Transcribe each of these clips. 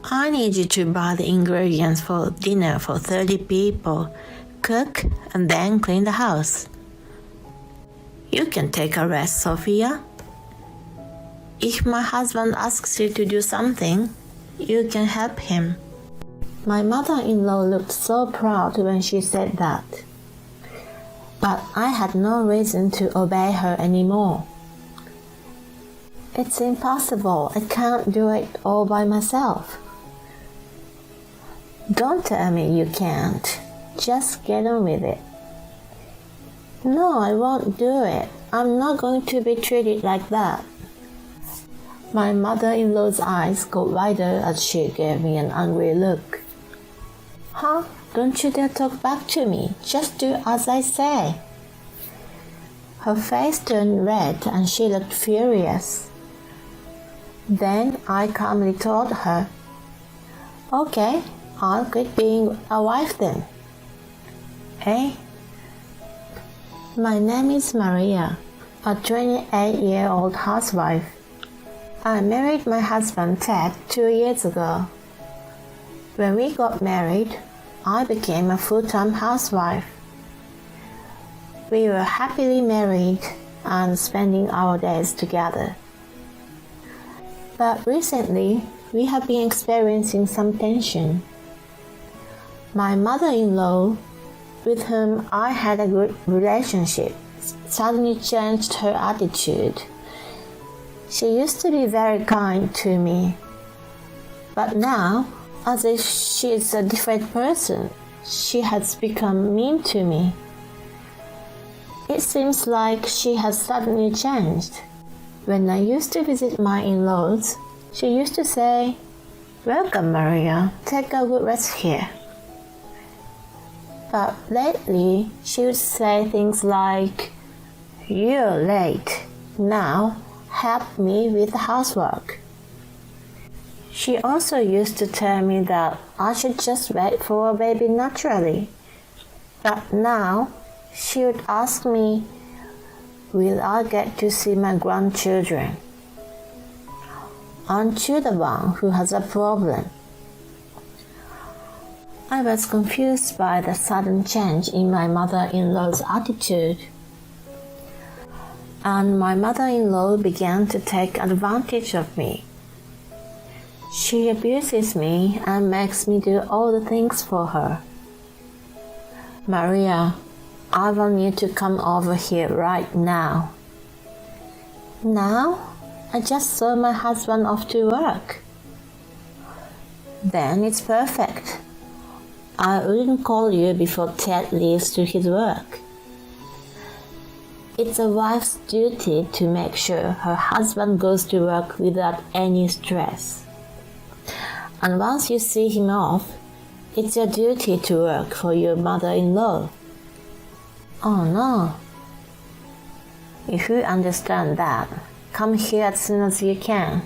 I need you to buy the ingredients for dinner for 30 people, cook, and then clean the house. You can take a rest, Sophia. If my husband asks you to do something, you can help him. My mother-in-law looked so proud when she said that. But I had no reason to obey her anymore. It's impossible. I can't do it all by myself. Don't tell me you can't. Just get on with it. No, I won't do it. I'm not going to be treated like that. My mother-in-law's eyes got wider as she gave me an angry look. Huh? Don't you dare talk back to me. Just do as I say. Her face turned red and she looked furious. Then I calmly told her, Okay, I'll quit being a wife then. Eh? My name is Maria, a 28-year-old housewife. I married my husband Ted 2 years ago. When we got married, I became a full-time housewife. We were happily married and spending our days together. But recently, we have been experiencing some tension. My mother-in-law, with whom I had a good relationship, suddenly changed her attitude. She used to be very kind to me, but now, as if she is a different person, she has become mean to me. It seems like she has suddenly changed. When I used to visit my in-laws, she used to say, Welcome, Maria, take a good rest here. But lately, she would say things like, You're late. Now, help me with the housework. She also used to tell me that I should just wait for a baby naturally. But now, she would ask me, Will I get to see my grandchildren? Aren't you the one who has a problem? I was confused by the sudden change in my mother-in-law's attitude. And my mother-in-law began to take advantage of me. She abuses me and makes me do all the things for her. Maria, I want you to come over here right now. Now? I just saw my husband off to work. Then it's perfect. I wouldn't call you before Ted leaves to his work. It's a wife's duty to make sure her husband goes to work without any stress. And once you see him off, it's your duty to work for your mother-in-law. Oh no. If you understand that, come here as soon as you can.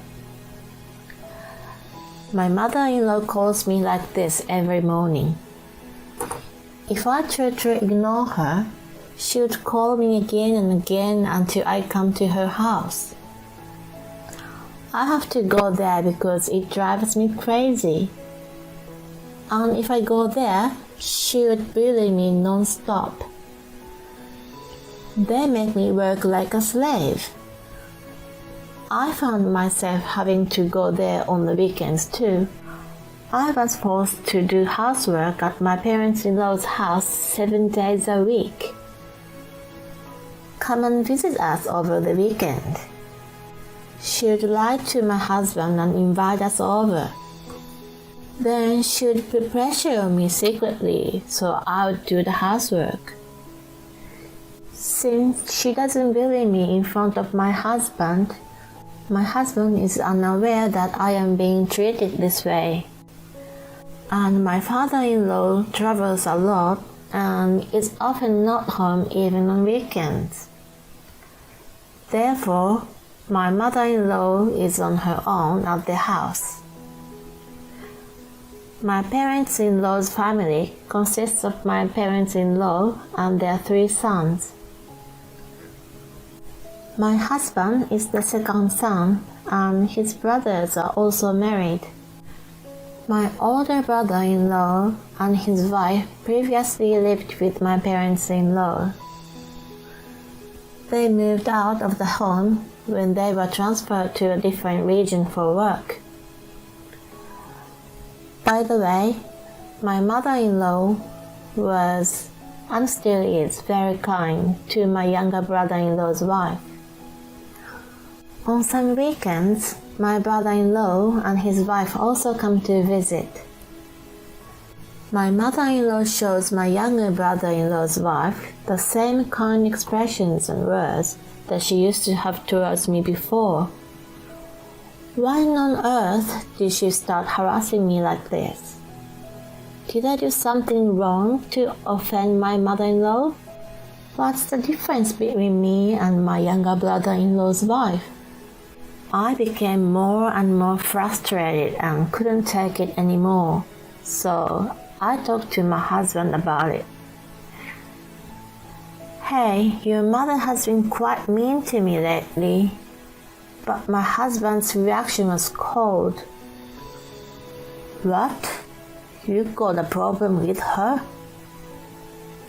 My mother-in-law calls me like this every morning. If I try to ignore her, she would call me again and again until I come to her house. I have to go there because it drives me crazy. And if I go there, she would bully me non-stop. They make me work like a slave. I found myself having to go there on the weekends too. I was forced to do housework at my parents-in-law's house 7 days a week. Come and visit us over the weekend. She would lie to my husband and invite us over. Then she would put pressure on me secretly so I would do the housework. Since she doesn't bully me in front of my husband is unaware that I am being treated this way. And my father-in-law travels a lot and is often not home even on weekends. Therefore, my mother-in-law is on her own at the house. My parents-in-law's family consists of my parents-in-law and their 3 sons. My husband is the second son, and his brothers are also married. My older brother-in-law and his wife previously lived with my parents-in-law. They moved out of the home when they were transferred to a different region for work. By the way, my mother-in-law was and still is very kind to my younger brother-in-law's wife. On some weekends, my brother-in-law and his wife also come to visit. My mother-in-law shows my younger brother-in-law's wife the same kind expressions and words that she used to have towards me before. Why on earth did she start harassing me like this? Did I do something wrong to offend my mother-in-law? What's the difference between me and my younger brother-in-law's wife? I became more and more frustrated and couldn't take it anymore, so I talked to my husband about it. Hey, your mother has been quite mean to me lately. But my husband's reaction was cold. What? You got a problem with her?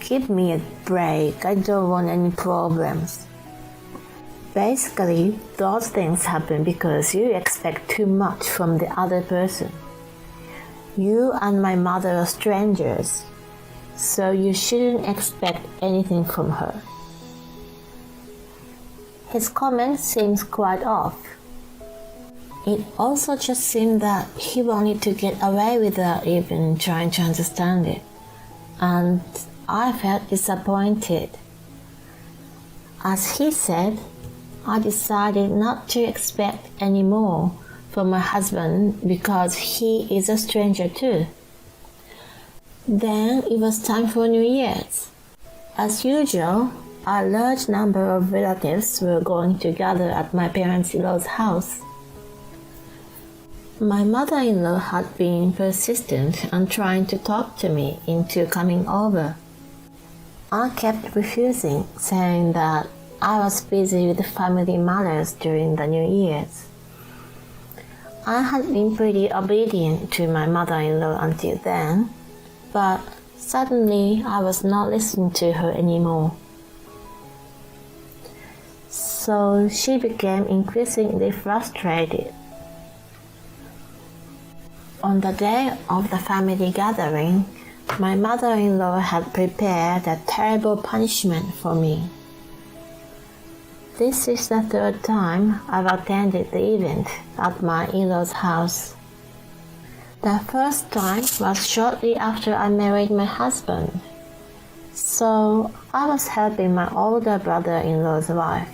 Give me a break, I don't want any problems. Basically, those things happen because you expect too much from the other person. You and my mother are strangers, so you shouldn't expect anything from her. His comment seems quite off. It also just seemed that he wanted to get away without even trying to understand it, and I felt disappointed. As he said, I decided not to expect any more from my husband because he is a stranger too. Then it was time for New Year's. As usual, a large number of relatives were going to gather at my parents-in-law's house. My mother-in-law had been persistent and trying to talk to me into coming over. I kept refusing, saying that I was busy with family matters during the New Year's. I had been pretty obedient to my mother-in-law until then, but suddenly I was not listening to her anymore. So she became increasingly frustrated. On the day of the family gathering, my mother-in-law had prepared a terrible punishment for me. This is the third time I've attended the event at my in-law's house. The first time was shortly after I married my husband, so I was helping my older brother-in-law's wife.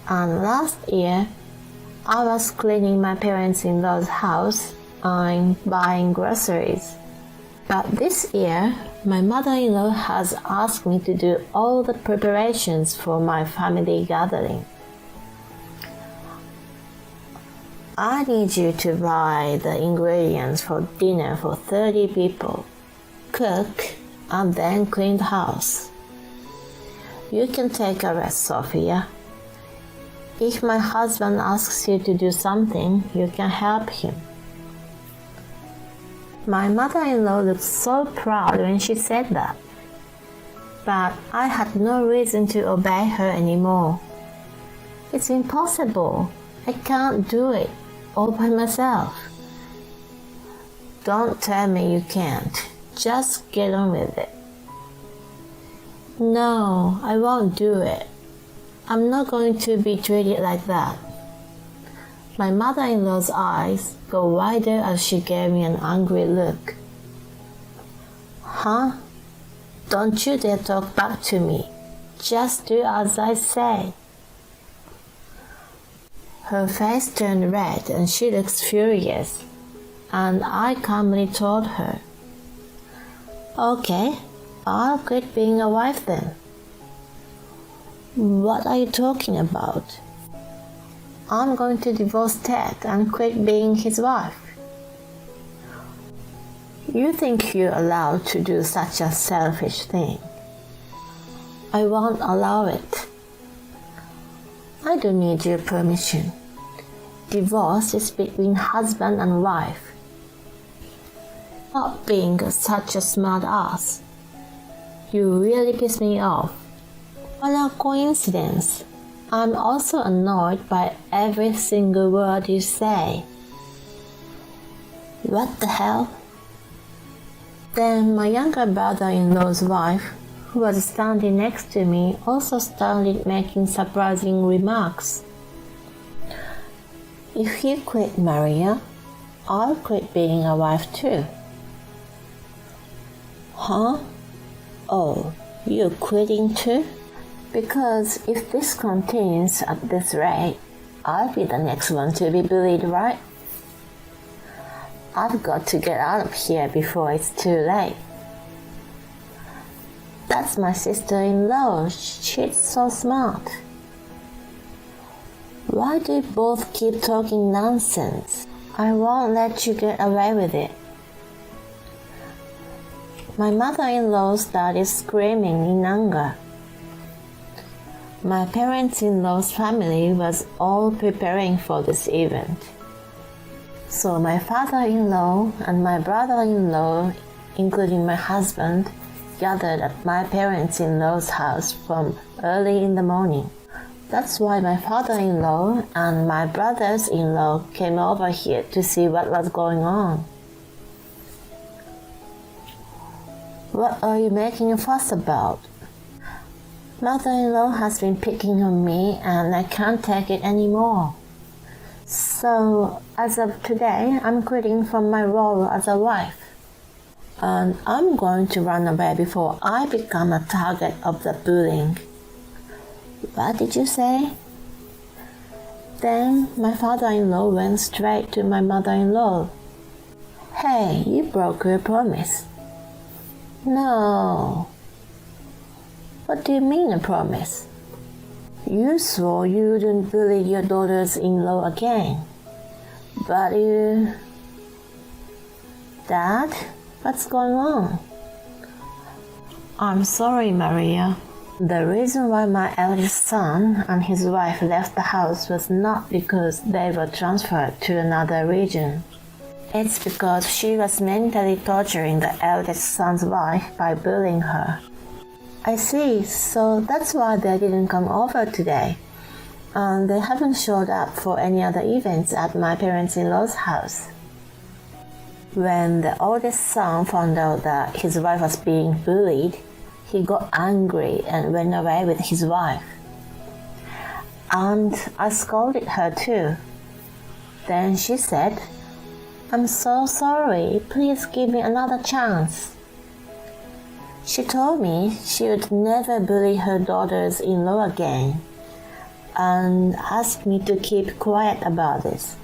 And last year, I was cleaning my parents-in-law's house and buying groceries. But this year, my mother-in-law has asked me to do all the preparations for my family gathering. I need you to buy the ingredients for dinner for 30 people, cook, and then clean the house. You can take a rest, Sophia. If my husband asks you to do something, you can help him. My mother-in-law looked so proud when she said that, but I had no reason to obey her anymore. It's impossible. I can't do it all by myself. Don't tell me you can't. Just get on with it. No, I won't do it. I'm not going to be treated like that. My mother-in-law's eyes go wider as she gave me an angry look. Huh? Don't you dare talk back to me. Just do as I say. Her face turned red and she looked furious, and I calmly told her, Okay, I'll quit being a wife then. What are you talking about? I'm going to divorce Ted and quit being his wife. You think you're allowed to do such a selfish thing? I won't allow it. I don't need your permission. Divorce is between husband and wife. Stop being such a smart ass. You really piss me off. What a coincidence. I'm also annoyed by every single word you say. What the hell? Then my younger brother-in-law's wife, who was standing next to me, also started making surprising remarks. If you quit, Maria, I'll quit being a wife too. Huh? Oh, you're quitting too? Because if this continues at this rate, I'll be the next one to be bullied, right? I've got to get out of here before it's too late. That's my sister-in-law. She's so smart. Why do you both keep talking nonsense? I won't let you get away with it. My mother-in-law started screaming in anger. My parents-in-law's family was all preparing for this event. So my father-in-law and my brother-in-law, including my husband, gathered at my parents-in-law's house from early in the morning. That's why my father-in-law and my brothers-in-law came over here to see what was going on. What are you making a fuss about? Mother-in-law has been picking on me and I can't take it anymore. So, as of today, I'm quitting from my role as a wife. And I'm going to run away before I become a target of the bullying. What did you say? Then my father-in-law went straight to my mother-in-law. Hey, you broke your promise. No. What do you mean a promise? You swore you wouldn't bully your daughters-in-law again. But you... Dad, what's going on? I'm sorry, Maria. The reason why my eldest son and his wife left the house was not because they were transferred to another region. It's because she was mentally torturing the eldest son's wife by bullying her. I see, so that's why they didn't come over today. And they haven't showed up for any other events at my parents-in-law's house. When the oldest son found out that his wife was being bullied, he got angry and went away with his wife. And I scolded her too. Then she said, I'm so sorry, please give me another chance. She told me she would never bully her daughters-in-law again and asked me to keep quiet about this.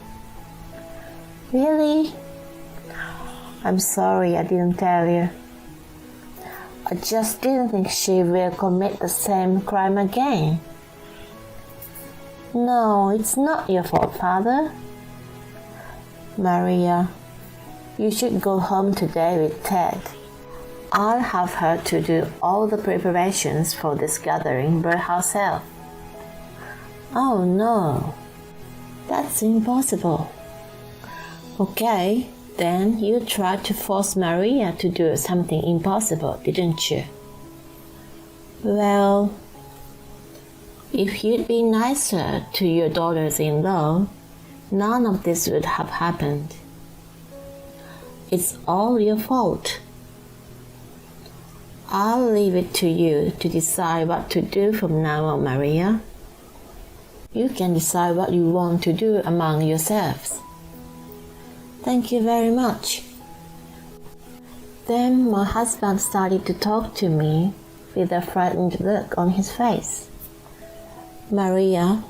Really? I'm sorry I didn't tell you. I just didn't think she will commit the same crime again. No, it's not your fault, Father. Maria, you should go home today with Ted. I'll have her to do all the preparations for this gathering by herself. Oh no, that's impossible. Okay, then you tried to force Maria to do something impossible, didn't you? Well, if you'd been nicer to your daughters-in-law, none of this would have happened. It's all your fault. I'll leave it to you to decide what to do from now on, Maria. You can decide what you want to do among yourselves. Thank you very much. Then my husband started to talk to me with a frightened look on his face. Maria,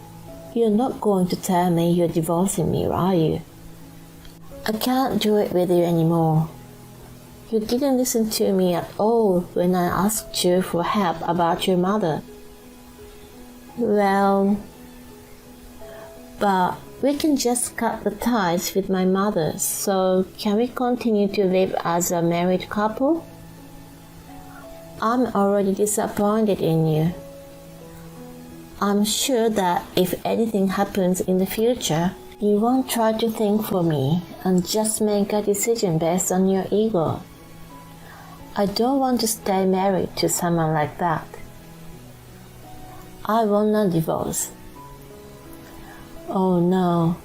you're not going to tell me you're divorcing me, are you? I can't do it with you anymore. You didn't listen to me at all when I asked you for help about your mother. Well, but we can just cut the ties with my mother, so can we continue to live as a married couple? I'm already disappointed in you. I'm sure that if anything happens in the future, You won't try to think for me and just make a decision based on your ego. I don't want to stay married to someone like that. I want a divorce. Oh no.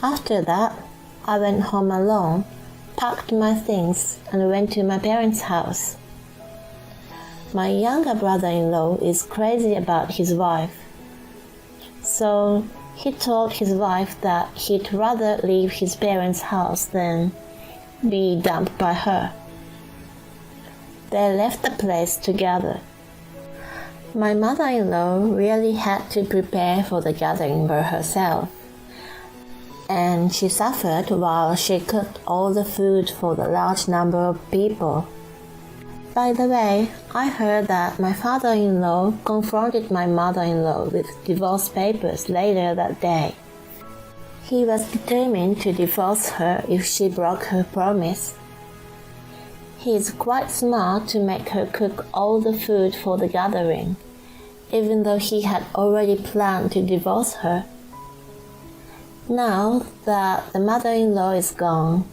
After that, I went home alone, packed my things, and went to my parents' house. My younger brother-in-law is crazy about his wife. So he told his wife that he'd rather leave his parents' house than be dumped by her. They left the place together. My mother-in-law really had to prepare for the gathering by herself, and she suffered while she cooked all the food for the large number of people. By the way, I heard that my father-in-law confronted my mother-in-law with divorce papers later that day. He was determined to divorce her if she broke her promise. He is quite smart to make her cook all the food for the gathering, even though he had already planned to divorce her. Now that the mother-in-law is gone,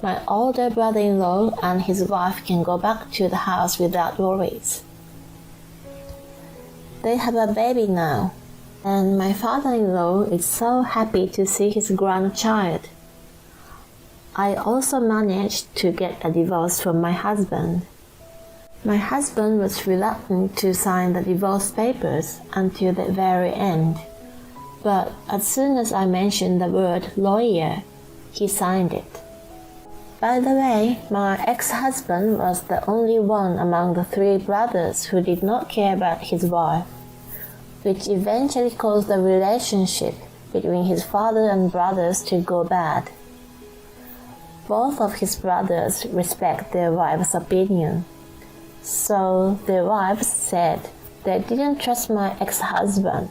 my older brother-in-law and his wife can go back to the house without worries. They have a baby now, and my father-in-law is so happy to see his grandchild. I also managed to get a divorce from my husband. My husband was reluctant to sign the divorce papers until the very end, but as soon as I mentioned the word lawyer, he signed it. By the way, my ex-husband was the only one among the 3 brothers who did not care about his wife, which eventually caused the relationship between his father and brothers to go bad. Both of his brothers respect their wives' opinion, so their wives said they didn't trust my ex-husband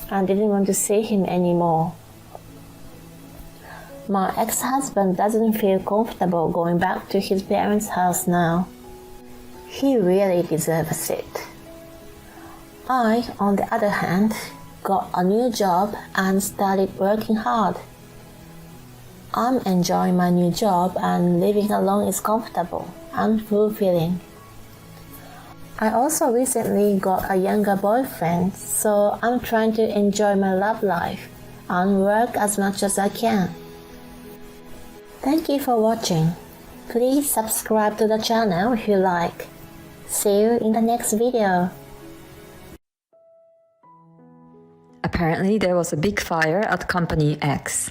and didn't want to see him anymore. My ex-husband doesn't feel comfortable going back to his parents' house now. He really deserves it. I, on the other hand, got a new job and started working hard. I'm enjoying my new job and living alone is comfortable and fulfilling. I also recently got a younger boyfriend, so I'm trying to enjoy my love life and work as much as I can. Thank you for watching. Please subscribe to the channel if you like. See you in the next video. Apparently, there was a big fire at Company X.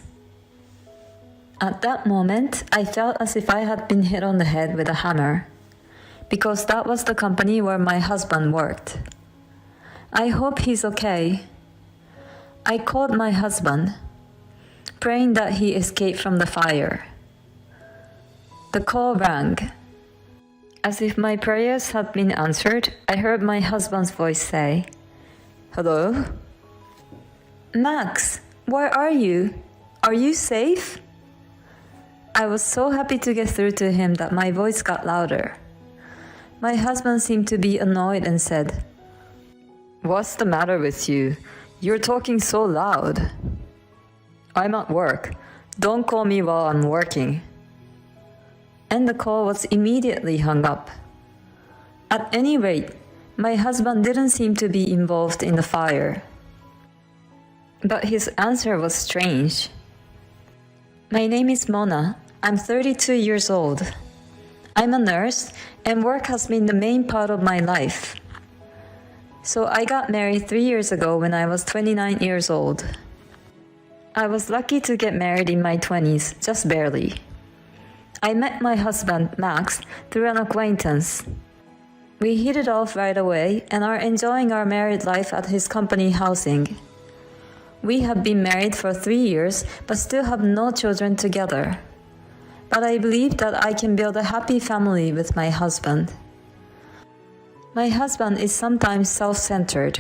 At that moment, I felt as if I had been hit on the head with a hammer, because that was the company where my husband worked. I hope he's okay. I called my husband, praying that he escaped from the fire. The call rang. As if my prayers had been answered, I heard my husband's voice say, "Hello? Max, where are you? Are you safe?" I was so happy to get through to him that my voice got louder. My husband seemed to be annoyed and said, "What's the matter with you? You're talking so loud." "I'm at work. Don't call me while I'm working." And the call was immediately hung up. At any rate, my husband didn't seem to be involved in the fire. But his answer was strange. "My name is Mona. I'm 32 years old. I'm a nurse, and work has been the main part of my life. So I got married 3 years ago when I was 29 years old. I was lucky to get married in my 20s, just barely. I met my husband, Max, through an acquaintance. We hit it off right away and are enjoying our married life at his company housing. We have been married for 3 years but still have no children together. But I believe that I can build a happy family with my husband. My husband is sometimes self-centered,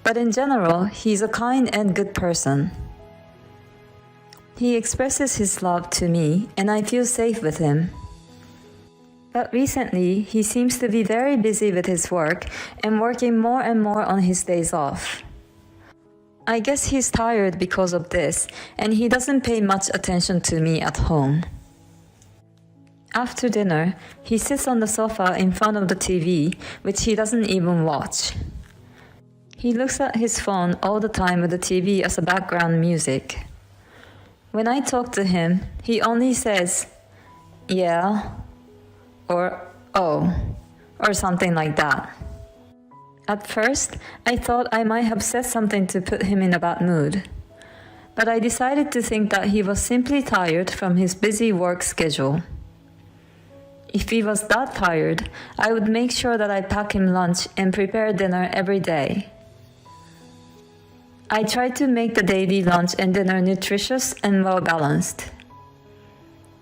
but in general, he's a kind and good person. He expresses his love to me, and I feel safe with him. But recently, he seems to be very busy with his work and working more and more on his days off. I guess he's tired because of this, and he doesn't pay much attention to me at home. After dinner, he sits on the sofa in front of the TV, which he doesn't even watch. He looks at his phone all the time with the TV as a background music. When I talk to him, he only says, "Yeah," or "Oh," or something like that. At first, I thought I might have said something to put him in a bad mood. But I decided to think that he was simply tired from his busy work schedule. If he was that tired, I would make sure that I pack him lunch and prepare dinner every day. I tried to make the daily lunch and dinner nutritious and well balanced.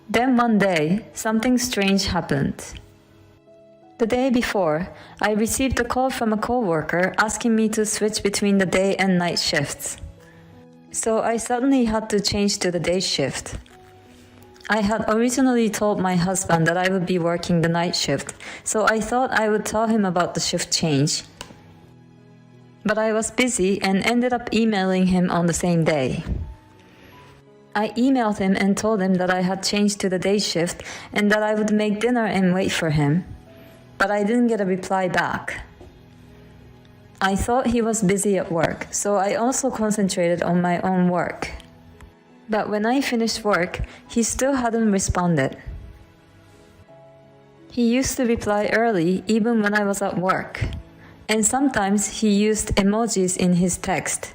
Then one day, something strange happened. The day before, I received a call from a coworker asking me to switch between the day and night shifts. So I suddenly had to change to the day shift. I had originally told my husband that I would be working the night shift, so I thought I would tell him about the shift change. But I was busy and ended up emailing him on the same day. I emailed him and told him that I had changed to the day shift and that I would make dinner and wait for him. But I didn't get a reply back. I thought he was busy at work, so I also concentrated on my own work. But when I finished work, he still hadn't responded. He used to reply early even when I was at work, and sometimes he used emojis in his text.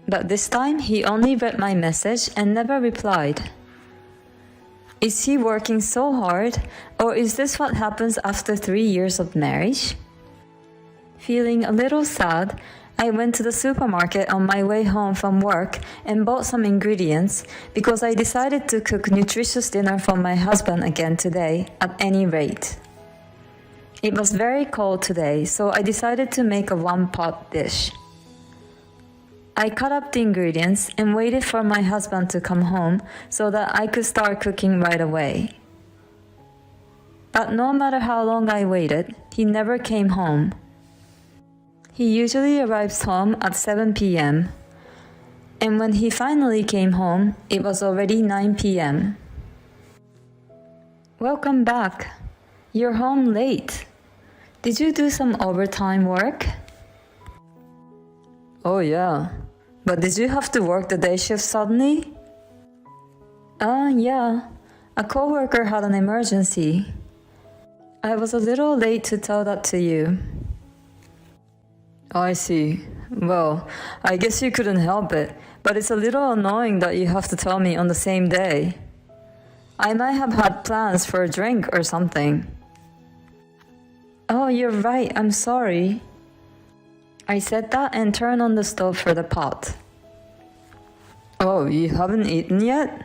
But this time he only read my message and never replied. Is he working so hard, or is this what happens after 3 years of marriage? Feeling a little sad, I went to the supermarket on my way home from work and bought some ingredients because I decided to cook nutritious dinner for my husband again today at any rate. It was very cold today, so I decided to make a one-pot dish. I cut up the ingredients and waited for my husband to come home so that I could start cooking right away. But no matter how long I waited, he never came home. He usually arrives home at 7 p.m. And when he finally came home, it was already 9 p.m. Welcome back. You're home late. Did you do some overtime work? Oh yeah. But did you have to work the day shift suddenly? Yeah. A coworker had an emergency. I was a little late to tell that to you. I see. Well, I guess you couldn't help it, but it's a little annoying that you have to tell me on the same day. I might have had plans for a drink or something. Oh, you're right, I'm sorry. I said that and turned on the stove for the pot. Oh, you haven't eaten yet?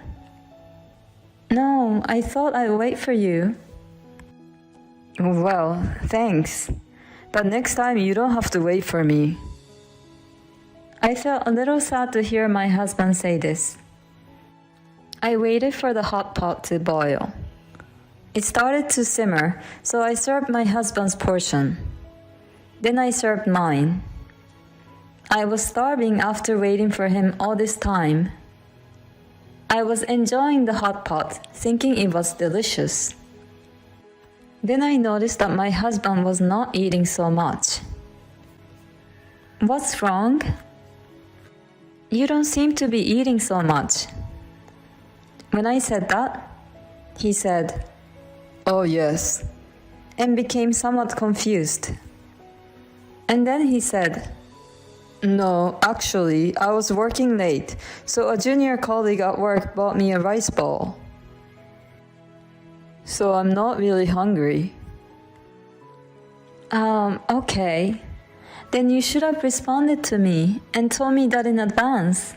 No, I thought I'd wait for you. Well, thanks. But next time you don't have to wait for me. I felt a little sad to hear my husband say this. I waited for the hot pot to boil. It started to simmer, so I served my husband's portion. Then I served mine. I was starving after waiting for him all this time. I was enjoying the hot pot, thinking it was delicious. Then I noticed that my husband was not eating so much. What's wrong? You don't seem to be eating so much. When I said that, he said, "Oh yes," and became somewhat confused. And then he said, "No, actually, I was working late, so a junior colleague at work bought me a rice bowl. So I'm not really hungry." Okay. Then you should have responded to me and told me that in advance.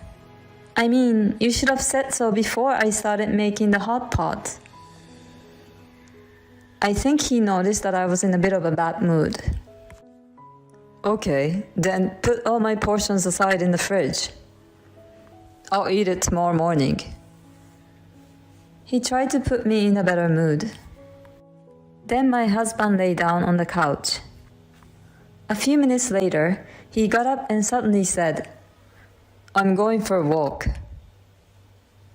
I mean, you should have said so before I started making the hot pot. I think he noticed that I was in a bit of a bad mood. Okay, then put all my portions aside in the fridge. I'll eat it tomorrow morning. He tried to put me in a better mood. Then my husband lay down on the couch. A few minutes later, he got up and suddenly said, I'm going for a walk.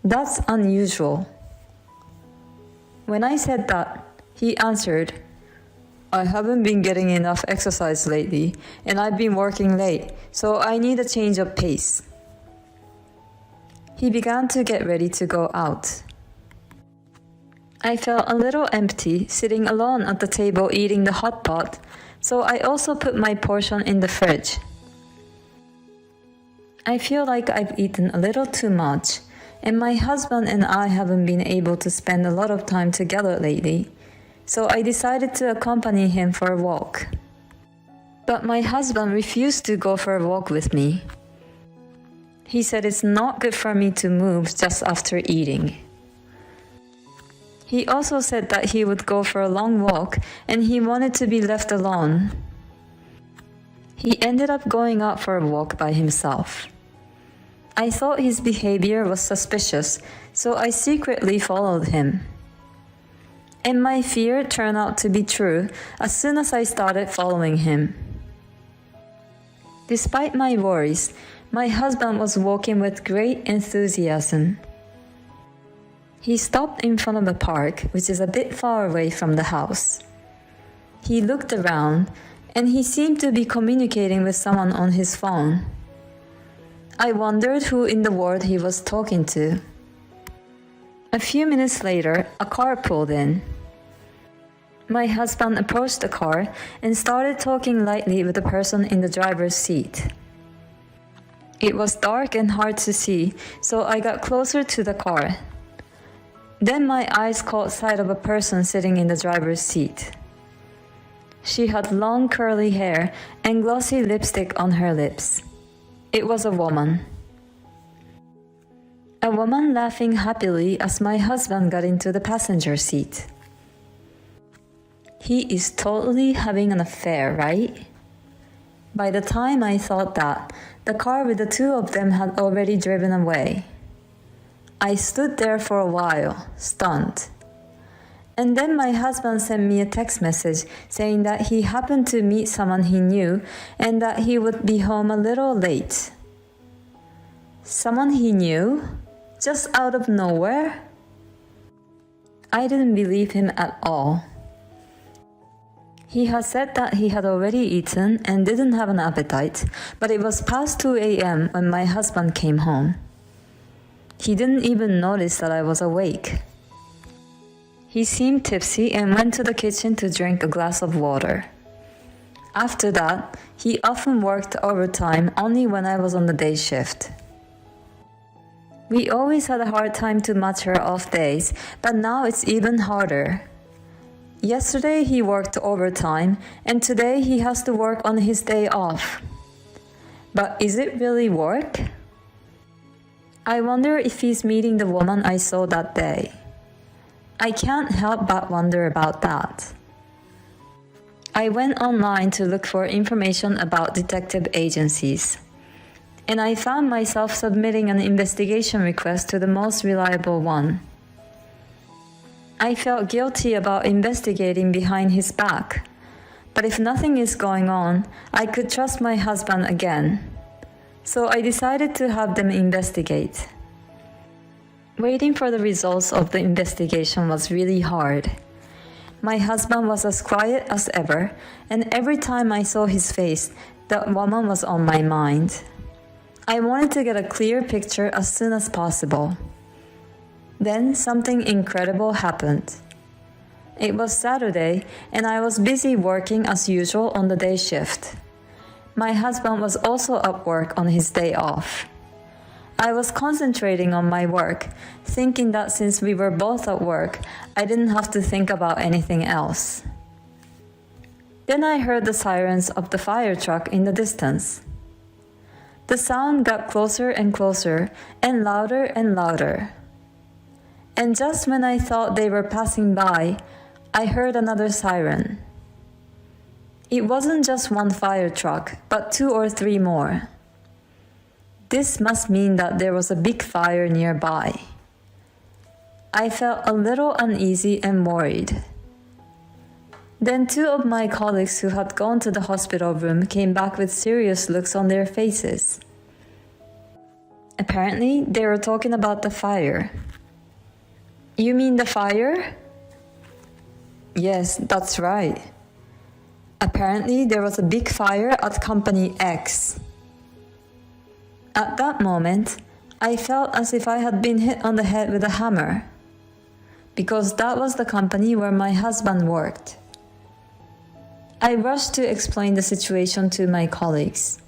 That's unusual. When I said that, he answered, I haven't been getting enough exercise lately, and I've been working late, so I need a change of pace. He began to get ready to go out. I felt a little empty sitting alone at the table eating the hot pot, so I also put my portion in the fridge. I feel like I've eaten a little too much, and my husband and I haven't been able to spend a lot of time together lately, so I decided to accompany him for a walk. But my husband refused to go for a walk with me. He said it's not good for me to move just after eating. He also said that he would go for a long walk and he wanted to be left alone. He ended up going out for a walk by himself. I thought his behavior was suspicious, so I secretly followed him. And my fear turned out to be true as soon as I started following him. Despite my worries, my husband was walking with great enthusiasm. He stopped in front of a park, which is a bit far away from the house. He looked around, and he seemed to be communicating with someone on his phone. I wondered who in the world he was talking to. A few minutes later, a car pulled in. My husband approached the car and started talking lightly with the person in the driver's seat. It was dark and hard to see, so I got closer to the car. Then my eyes caught sight of a person sitting in the driver's seat. She had long curly hair and glossy lipstick on her lips. It was a woman. A woman laughing happily as my husband got into the passenger seat. He is totally having an affair, right? By the time I thought that, the car with the two of them had already driven away. I stood there for a while, stunned. And then my husband sent me a text message saying that he happened to meet someone he knew and that he would be home a little late. Someone he knew? Just out of nowhere? I didn't believe him at all. He had said that he had already eaten and didn't have an appetite, but it was past 2 a.m. when my husband came home. He didn't even notice that I was awake. He seemed tipsy and went to the kitchen to drink a glass of water. After that, he often worked overtime only when I was on the day shift. We always had a hard time to match our off days, but now it's even harder. Yesterday he worked overtime, and today he has to work on his day off. But is it really work? I wonder if he's meeting the woman I saw that day. I can't help but wonder about that. I went online to look for information about detective agencies, and I found myself submitting an investigation request to the most reliable one. I felt guilty about investigating behind his back, but if nothing is going on, I could trust my husband again. So I decided to have them investigate. Waiting for the results of the investigation was really hard. My husband was as quiet as ever, and every time I saw his face, that woman was on my mind. I wanted to get a clear picture as soon as possible. Then something incredible happened. It was Saturday, and I was busy working as usual on the day shift. My husband was also at work on his day off. I was concentrating on my work, thinking that since we were both at work, I didn't have to think about anything else. Then I heard the sirens of the fire truck in the distance. The sound got closer and closer, and louder. And just when I thought they were passing by, I heard another siren. It wasn't just one fire truck, but 2 or 3 more. This must mean that there was a big fire nearby. I felt a little uneasy and worried. Then 2 of my colleagues who had gone to the hospital room came back with serious looks on their faces. Apparently, they were talking about the fire. You mean the fire? Yes, that's right. Apparently, there was a big fire at Company X. At that moment, I felt as if I had been hit on the head with a hammer, because that was the company where my husband worked. I rushed to explain the situation to my colleagues,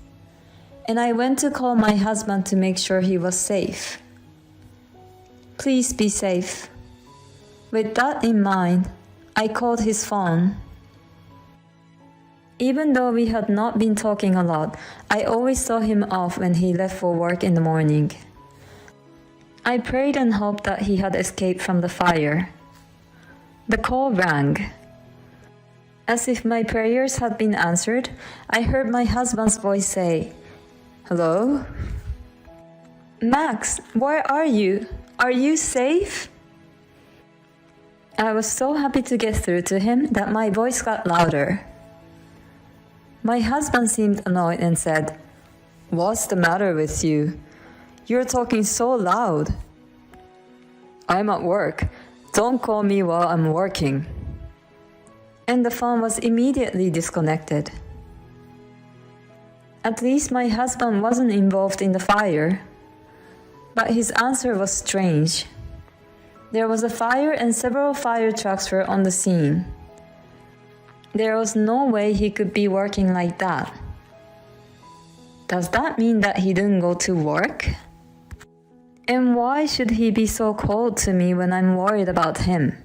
and I went to call my husband to make sure he was safe. Please be safe. With that in mind, I called his phone. Even though we had not been talking a lot, I always saw him off when he left for work in the morning. I prayed and hoped that he had escaped from the fire. The call rang. As if my prayers had been answered, I heard my husband's voice say, "Hello? Max, where are you? Are you safe?" I was so happy to get through to him that my voice got louder. My husband seemed annoyed and said, "What's the matter with you? You're talking so loud." "I'm at work. Don't call me while I'm working." And the phone was immediately disconnected. At least my husband wasn't involved in the fire. But his answer was strange. There was a fire and several fire trucks were on the scene. There was no way he could be working like that. Does that mean that he didn't go to work? And why should he be so cold to me when I'm worried about him?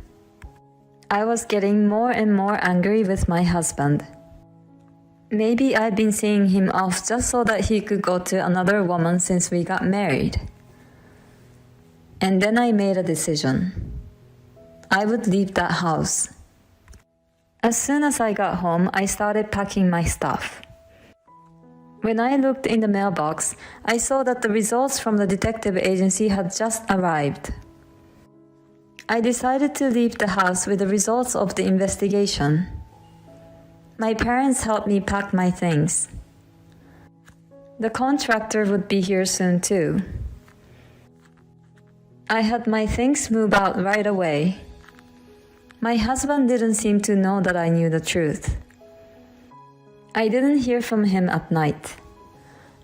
I was getting more and more angry with my husband. Maybe I'd been seeing him off just so that he could go to another woman since we got married. And then I made a decision. I would leave that house. As soon as I got home, I started packing my stuff. When I looked in the mailbox, I saw that the results from the detective agency had just arrived. I decided to leave the house with the results of the investigation. My parents helped me pack my things. The contractor would be here soon too. I had my things move out right away. My husband didn't seem to know that I knew the truth. I didn't hear from him at night.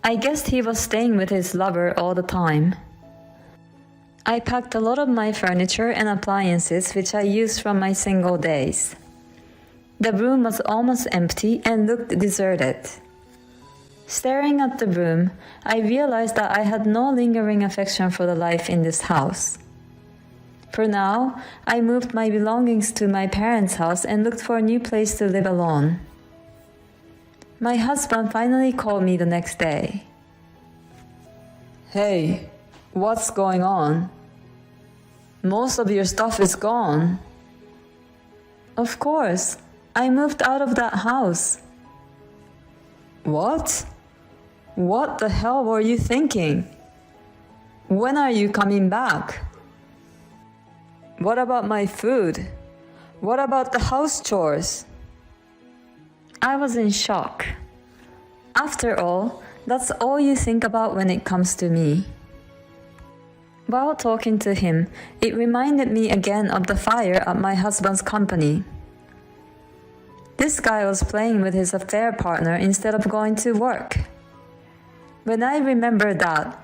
I guessed he was staying with his lover all the time. I packed a lot of my furniture and appliances which I used from my single days. The room was almost empty and looked deserted. Staring at the room, I realized that I had no lingering affection for the life in this house. For now, I moved my belongings to my parents' house and looked for a new place to live alone. My husband finally called me the next day. "Hey, what's going on? Most of your stuff is gone." "Of course, I moved out of that house." "What? What the hell were you thinking? When are you coming back? What about my food? What about the house chores?" I was in shock. After all, that's all you think about when it comes to me. While talking to him, it reminded me again of the fire at my husband's company. This guy was playing with his affair partner instead of going to work. When I remembered that,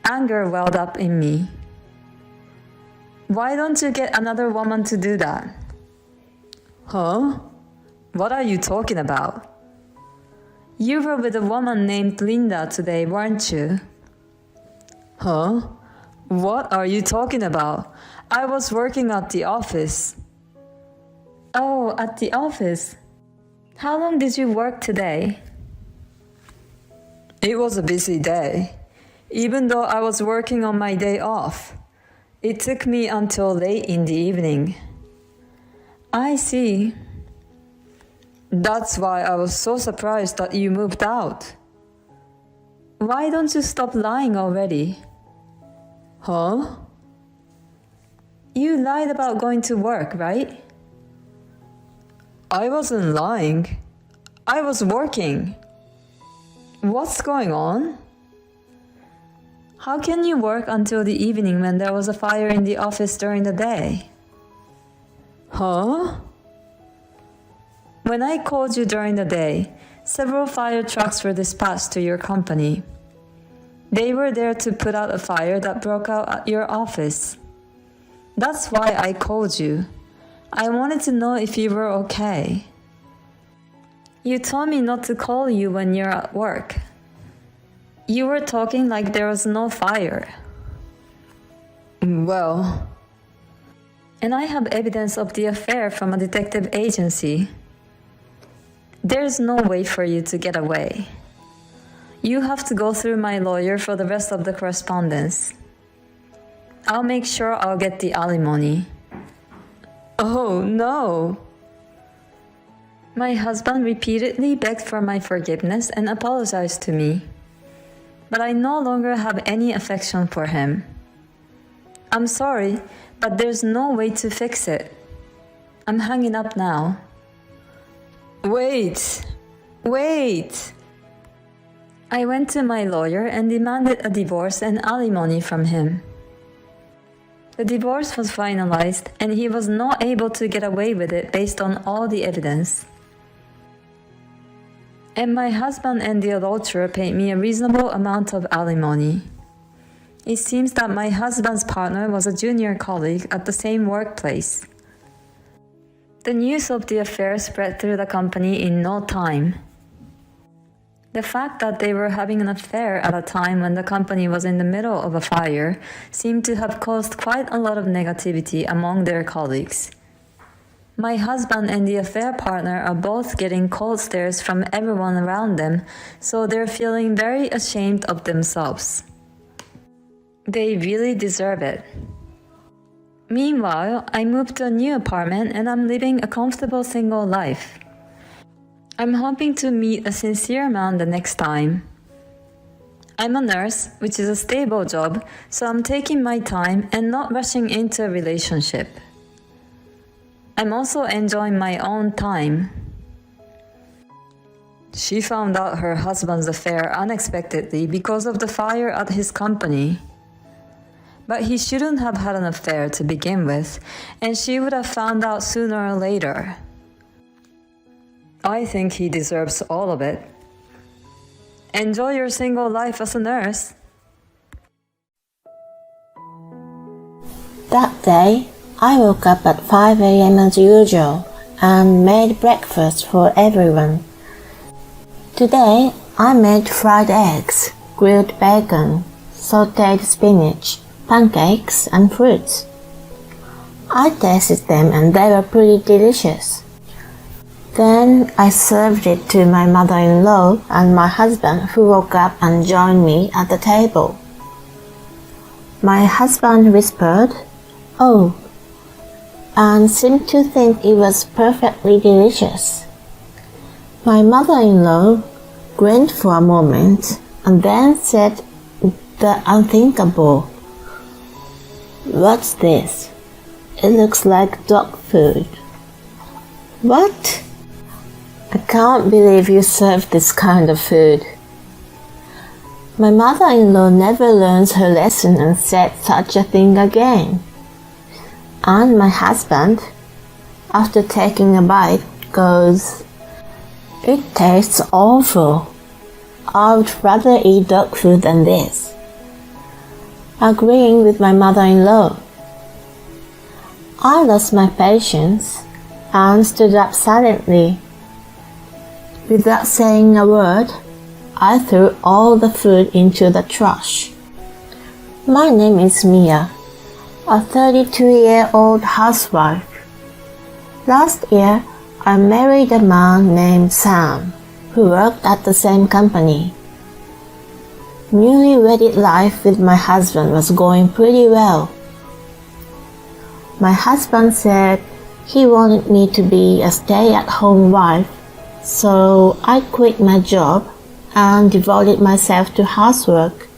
anger welled up in me. Why don't you get another woman to do that? Huh? What are you talking about? You were with a woman named Linda today, weren't you? Huh? What are you talking about? I was working at the office. Oh, at the office. How long did you work today? It was a busy day. Even though I was working on my day off, it took me until late in the evening. I see. That's why I was so surprised that you moved out. Why don't you stop lying already? Huh? You lied about going to work, right? I wasn't lying. I was working. What's going on? How can you work until the evening when there was a fire in the office during the day? Huh? When I called you during the day, several fire trucks were dispatched to your company. They were there to put out a fire that broke out at your office. That's why I called you. I wanted to know if you were okay. You told me not to call you when you're at work. You were talking like there was no fire. Well... And I have evidence of the affair from a detective agency. There's no way for you to get away. You have to go through my lawyer for the rest of the correspondence. I'll make sure I'll get the alimony. Oh, no! My husband repeatedly begged for my forgiveness and apologized to me. But I no longer have any affection for him. I'm sorry, but there's no way to fix it. I'm hanging up now. Wait! I went to my lawyer and demanded a divorce and alimony from him. The divorce was finalized and he was not able to get away with it based on all the evidence. And my husband and the adulterer paid me a reasonable amount of alimony. It seems that my husband's partner was a junior colleague at the same workplace. The news of the affair spread through the company in no time. The fact that they were having an affair at a time when the company was in the middle of a fire seemed to have caused quite a lot of negativity among their colleagues. My husband and the affair partner are both getting cold stares from everyone around them, so they're feeling very ashamed of themselves. They really deserve it. Meanwhile, I moved to a new apartment and I'm living a comfortable single life. I'm hoping to meet a sincere man the next time. I'm a nurse, which is a stable job, so I'm taking my time and not rushing into a relationship. I'm also enjoying my own time. She found out her husband's affair unexpectedly because of the fire at his company. But he shouldn't have had an affair to begin with, and she would have found out sooner or later. I think he deserves all of it. Enjoy your single life as a nurse. That day, I woke up at 5 a.m. as usual and made breakfast for everyone. Today, I made fried eggs, grilled bacon, sautéed spinach, pancakes, and fruits. I tasted them and they were pretty delicious. Then I served it to my mother-in-law and my husband, who woke up and joined me at the table. My husband whispered, "Oh," and seemed to think it was perfectly delicious. My mother-in-law grinned for a moment and then said the unthinkable. "What's this? It looks like dog food." "What? I can't believe you serve this kind of food." My mother-in-law never learns her lesson and said such a thing again. And my husband, after taking a bite, goes, "It tastes awful. I would rather eat dog food than this." Agreeing with my mother-in-law. I lost my patience and stood up silently. Without saying a word, I threw all the food into the trash. My name is Mia, a 32-year-old housewife. Last year, I married a man named Sam, who worked at the same company. Newly-wedded life with my husband was going pretty well. My husband said he wanted me to be a stay-at-home wife, so I quit my job and devoted myself to housework.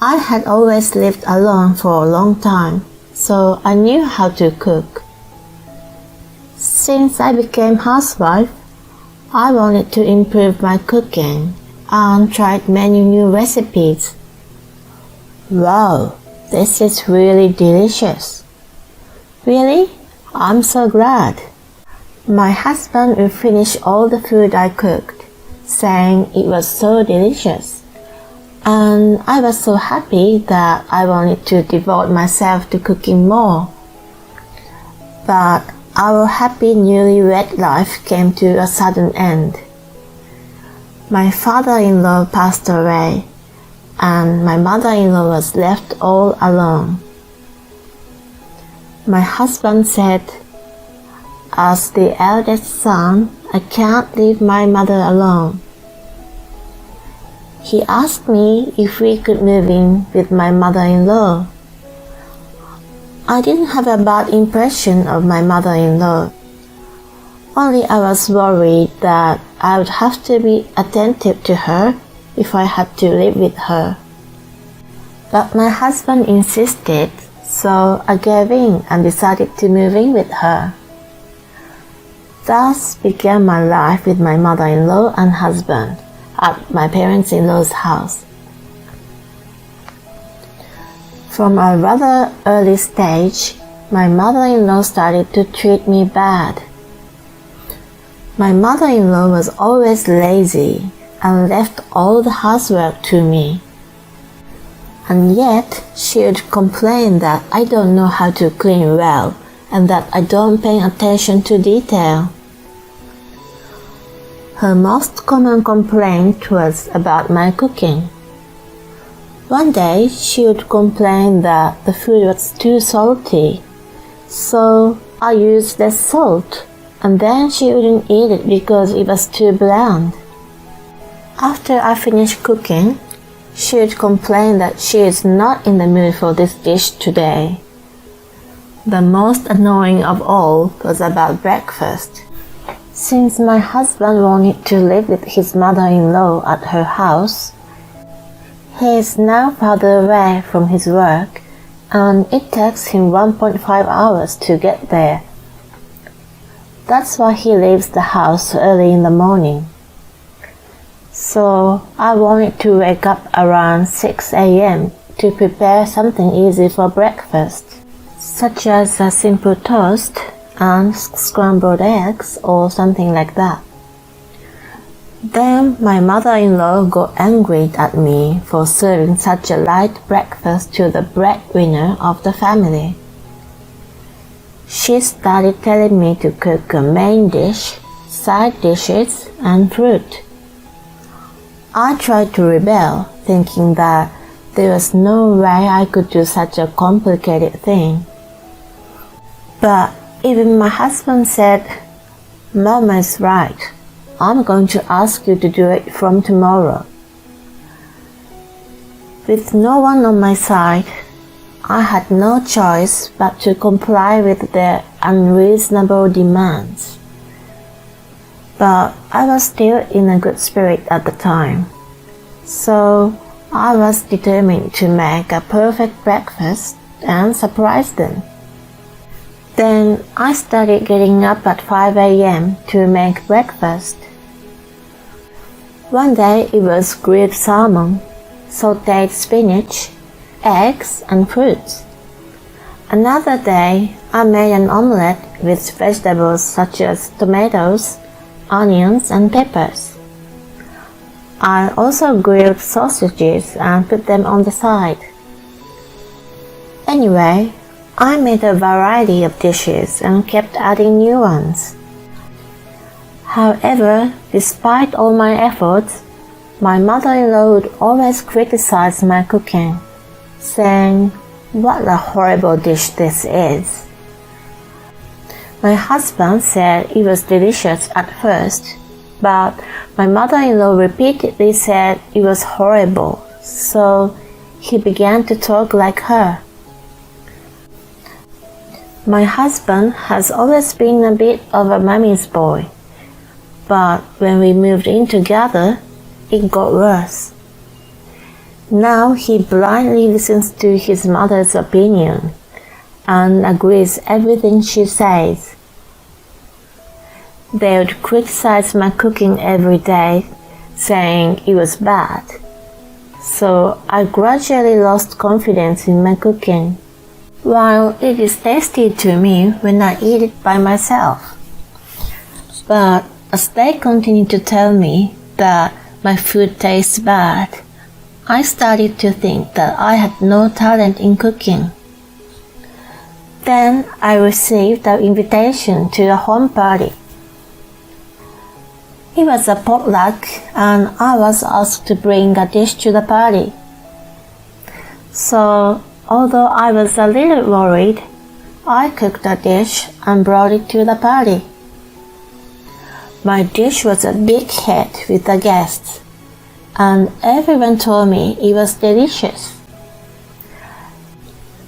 I had always lived alone for a long time, so I knew how to cook. Since I became housewife, I wanted to improve my cooking and tried many new recipes Wow, this is really delicious. Really? I'm so glad. My husband will finish all the food I cooked, saying it was so delicious. And I was so happy that I wanted to devote myself to cooking more. But our happy newlywed life came to a sudden end. My father-in-law passed away, and my mother-in-law was left all alone. My husband said, "As the eldest son, I can't leave my mother alone." He asked me if we could move in with my mother-in-law. I didn't have a bad impression of my mother-in-law. Only I was worried that I would have to be attentive to her if I had to live with her. But my husband insisted, so I gave in and decided to move in with her. Thus began my life with my mother-in-law and husband at my parents-in-law's house. From a rather early stage, my mother-in-law started to treat me bad. My mother-in-law was always lazy and left all the housework to me. And yet, she would complain that I don't know how to clean well and that I don't pay attention to detail. Her most common complaint was about my cooking. One day, she would complain that the food was too salty, so I used less salt, and then she wouldn't eat it because it was too bland. After I finished cooking, she would complain that she is not in the mood for this dish today. The most annoying of all was about breakfast. Since my husband wanted to live with his mother-in-law at her house, he is now farther away from his work, and it takes him 1.5 hours to get there. That's why he leaves the house early in the morning. So I wanted to wake up around 6 a.m. to prepare something easy for breakfast, such as a simple toast and scrambled eggs or something like that. Then my mother-in-law got angry at me for serving such a light breakfast to the breadwinner of the family. She started telling me to cook a main dish, side dishes, and fruit. I tried to rebel, thinking that there was no way I could do such a complicated thing. But even my husband said, "Mama is right. I'm going to ask you to do it from tomorrow." With no one on my side, I had no choice but to comply with their unreasonable demands. But I was still in a good spirit at the time, so I was determined to make a perfect breakfast and surprise them. Then I started getting up at 5 a.m. to make breakfast. One day it was grilled salmon, sautéed spinach, eggs, and fruits. Another day I made an omelette with vegetables such as tomatoes, onions, and peppers. I also grilled sausages and put them on the side. Anyway, I made a variety of dishes and kept adding new ones. However, despite all my efforts, my mother-in-law would always criticize my cooking, saying, "What a horrible dish this is." My husband said it was delicious at first, but my mother-in-law repeatedly said it was horrible, so he began to talk like her. My husband has always been a bit of a mommy's boy, but when we moved in together, it got worse. Now he blindly listens to his mother's opinion and agrees everything she says. They would criticize my cooking every day, saying it was bad. so I gradually lost confidence in my cooking. While it is tasty to me when I eat it by myself. But as they continue to tell me that my food tastes bad, I started to think that I had no talent in cooking. Then I received an invitation to a home party. It was a potluck and I was asked to bring a dish to the party. So, although I was a little worried, I cooked a dish and brought it to the party. My dish was a big hit with the guests, and everyone told me it was delicious.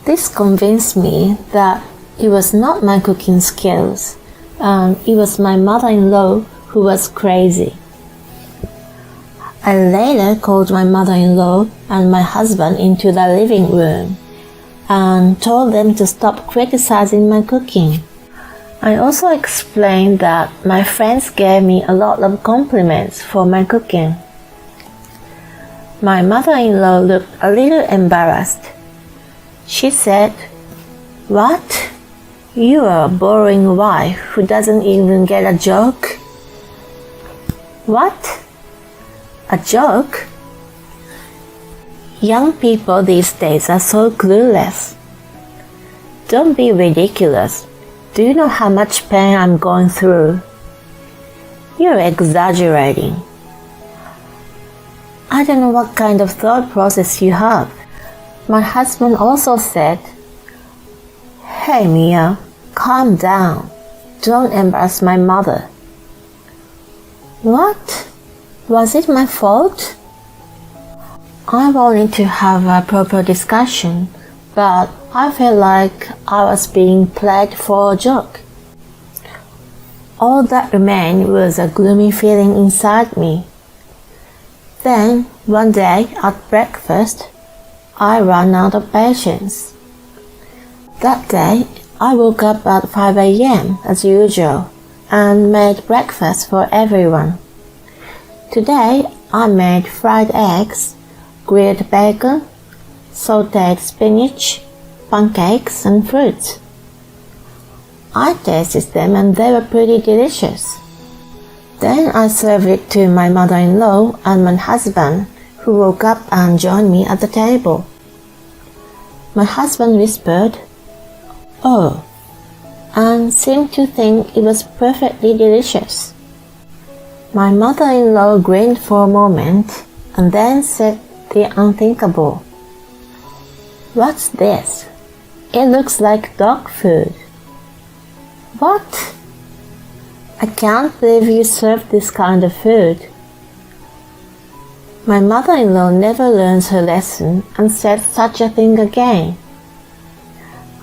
This convinced me that it was not my cooking skills, and it was my mother-in-law who was crazy. I later called my mother-in-law and my husband into the living room and told them to stop criticizing my cooking. I also explained that my friends gave me a lot of compliments for my cooking. My mother-in-law looked a little embarrassed. She said, "What? You are a boring wife who doesn't even get a joke?" "What? A joke?" Young people these days are so clueless. Don't be ridiculous. Do you know how much pain I'm going through? You're exaggerating. I don't know what kind of thought process you have. My husband also said, "Hey Mia, calm down. Don't embarrass my mother." What? Was it my fault? I wanted to have a proper discussion, but I felt like I was being played for a joke. All that remained was a gloomy feeling inside me. Then, one day at breakfast, I ran out of patience. That day, I woke up at 5 a.m. as usual and made breakfast for everyone. Today, I made fried eggs, grilled bacon, sautéed spinach, pancakes, and fruits. I tasted them and they were pretty delicious. Then I served it to my mother-in-law and my husband, who woke up and joined me at the table. My husband whispered, "Oh," and seemed to think it was perfectly delicious. My mother-in-law grinned for a moment and then said the unthinkable. "What's this? It looks like dog food." "What? I can't believe you served this kind of food." My mother-in-law never learns her lesson and said such a thing again.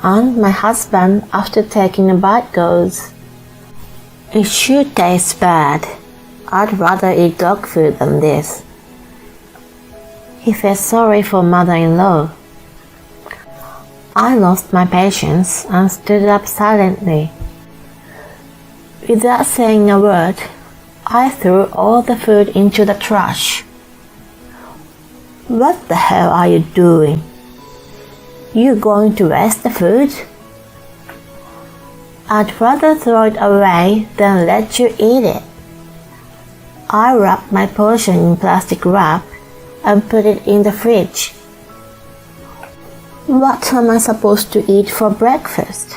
And my husband, after taking a bite, goes, "It sure tastes bad. I'd rather eat dog food than this." He felt sorry for mother-in-law. I lost my patience and stood up silently. Without saying a word, I threw all the food into the trash. "What the hell are you doing? You going to waste the food? I'd rather throw it away than let you eat it." I wrapped my portion in plastic wrap and put it in the fridge. What am I supposed to eat for breakfast?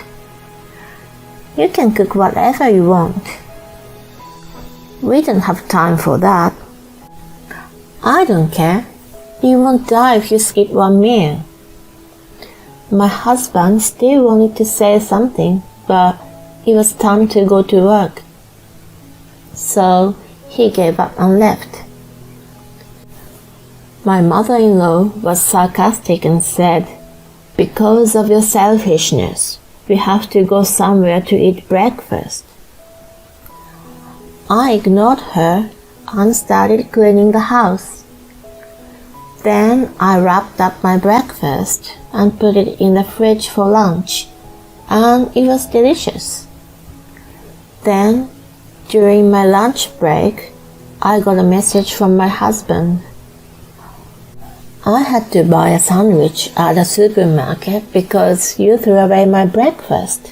You can cook whatever you want. We don't have time for that. I don't care. You won't die if you skip one meal. My husband still wanted to say something, but it was time to go to work. So he gave up and left. My mother-in-law was sarcastic and said, "Because of your selfishness, we have to go somewhere to eat breakfast." I ignored her and started cleaning the house. Then I wrapped up my breakfast and put it in the fridge for lunch, and it was delicious. Then, during my lunch break, I got a message from my husband. I had to buy a sandwich at the supermarket because you threw away my breakfast.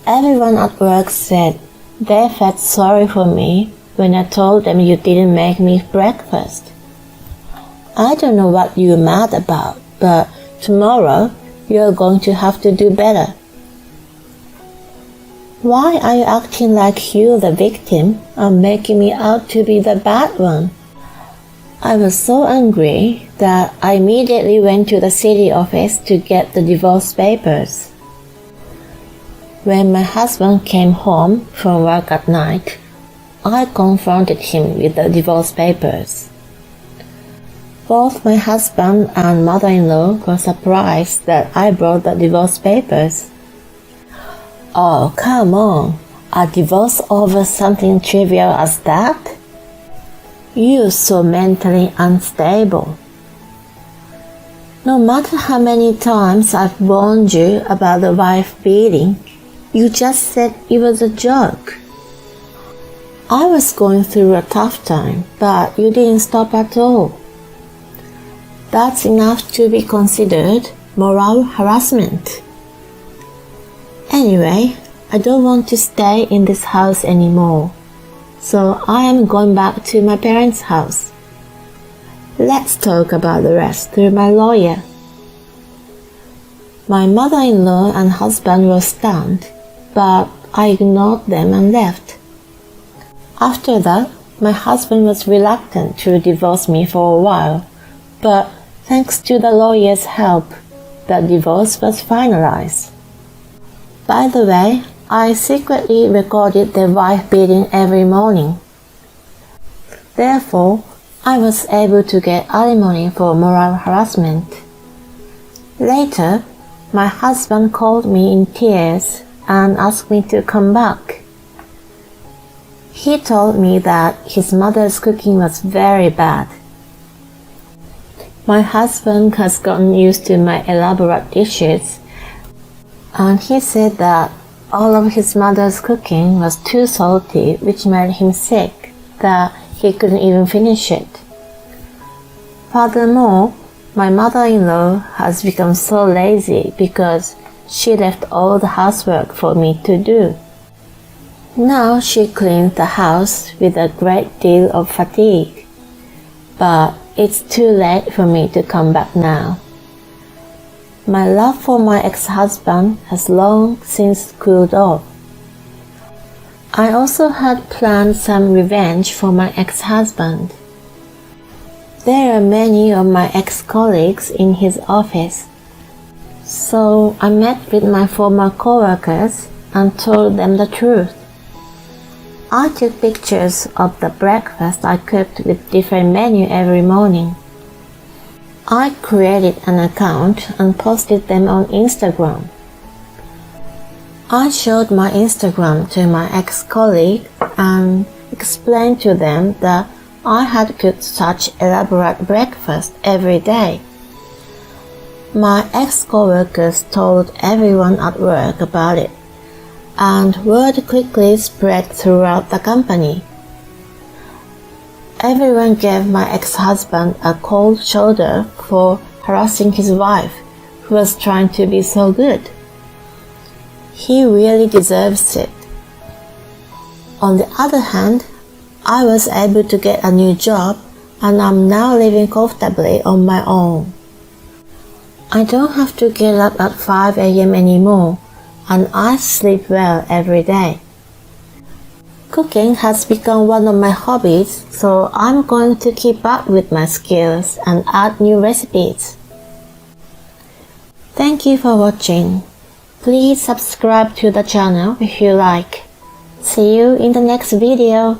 Everyone at work said they felt sorry for me when I told them you didn't make me breakfast. I don't know what you're mad about, but tomorrow you're going to have to do better. Why are you acting like you're the victim and making me out to be the bad one? I was so angry that I immediately went to the city office to get the divorce papers. When my husband came home from work at night, I confronted him with the divorce papers. Both my husband and mother-in-law were surprised that I brought the divorce papers. Oh, come on, a divorce over something trivial as that? You're so mentally unstable. No matter how many times I've warned you about the wife beating, you just said it was a joke. I was going through a tough time, but you didn't stop at all. That's enough to be considered moral harassment. Anyway, I don't want to stay in this house anymore, so I am going back to my parents' house. Let's talk about the rest through my lawyer. My mother-in-law and husband were stunned, but I ignored them and left. After that, my husband was reluctant to divorce me for a while, but thanks to the lawyer's help, the divorce was finalized. By the way, I secretly recorded their wife beating every morning. Therefore, I was able to get alimony for moral harassment. Later, my husband called me in tears and asked me to come back. He told me that his mother's cooking was very bad. My husband has gotten used to my elaborate dishes, and he said that all of his mother's cooking was too salty, which made him sick, that he couldn't even finish it. Furthermore, my mother-in-law has become so lazy because she left all the housework for me to do. Now she cleans the house with a great deal of fatigue, but it's too late for me to come back now. My love for my ex-husband has long since cooled off. I also had planned some revenge for my ex-husband. There are many of my ex-colleagues in his office, so I met with my former co-workers and told them the truth. I took pictures of the breakfast I cooked with different menus every morning. I created an account and posted them on Instagram. I showed my Instagram to my ex-colleague and explained to them that I had cooked such elaborate breakfast every day. My ex-coworkers told everyone at work about it, and word quickly spread throughout the company. Everyone gave my ex-husband a cold shoulder for harassing his wife, who was trying to be so good. He really deserves it. On the other hand, I was able to get a new job and I'm now living comfortably on my own. I don't have to get up at 5 a.m. anymore, and I sleep well every day. Cooking has become one of my hobbies, so I'm going to keep up with my skills and add new recipes. Thank you for watching. Please subscribe to the channel if you like. See you in the next video.